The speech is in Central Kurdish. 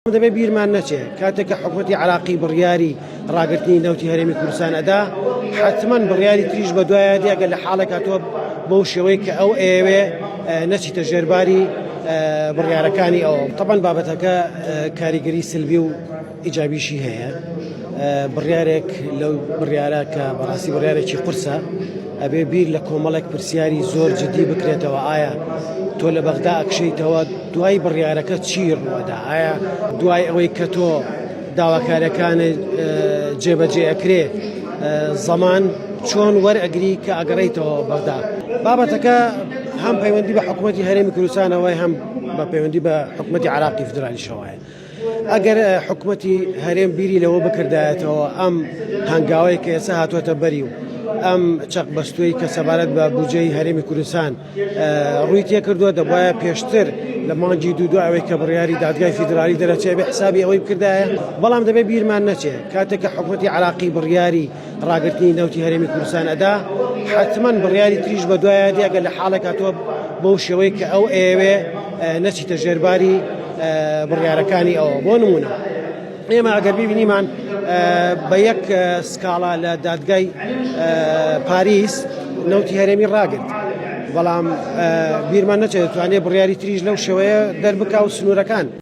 دەبێ بیرمان نەچێ کاتێککە حکوومەتی عراقی بڕیاری ڕاگررتنی نەوتی هەرێمی کوردستان ئەدا حتمما بڕیاری تریش بە دوایە دیگە لە حاڵێک هاتووە بەو شێوەی کە ئەو ئێوێ نەچیتە ژێرباری بڕیارەکانی ئەوە طبعاً بابەتەکە کاریگەری سلبی و ئیجابیشی هەیە بڕیارێک لەو بڕیارە کە بەڕاستی بڕیارێکی قورسە ئەبێ بیر لە کۆمەڵێک پرسیاری زۆر جددی بکرێتەوە ئایا تۆ لە بەغدا ئەکشەیتەوە دوای بڕیارەکە چی ڕوەدا ئایا دوای ئەوەی کە تۆ داواکارەکانت جێبەجێ ئەکرێ زەمان چۆن وەرئەگری کە ئەگەڕێیتەوە بەغدا بابەتەکە هەم پەیوەندی بە حکوومەتی هەرێمی کوردستانەوەی هەم بە پەیوەندی بە حکوومەتی عراقی فدرالیشەوەیە ئەگەر حکوومەتی هەرێم بیری لەوە بکردایەتەوە ئەم هەنگاوەی کە ئێستا هاتووەتە بەری و ئەم چەق بەستووی کە سەبارەت بە بودجەی هەرێمی کوردستان ڕووی تێ کردووە دەبایە پێشتر لە مانگی دوو ئەوەی کە بڕیاری دادگای فیدرالی دەرەچێ بە حسابی ئەوەی بکردایە بەڵام دەبێ بیرمان نەچێ کاتێککە حکوومەتی عراقی بڕیاری ڕاگررتنی نەوتی هەرێمی کوردستان ئەدا حتمما بڕیاری تریش بە دوایە دیگە لە حاڵێک هاتووە بەو شێوەی کە ئەو ئێوێ نەچیتە ژێرباری بڕیارەکانی ئەوە بۆ نمونە ئێمە ئەگەر ببینیمان بە یەک سکاڵا لە دادگای پاریس نەوتی هەرێمی ڕاگرت بەڵام بیرمان نەچێت دەتوانێت بڕیاری تریش لەو شێوەیە دەربکا و سنوورەکان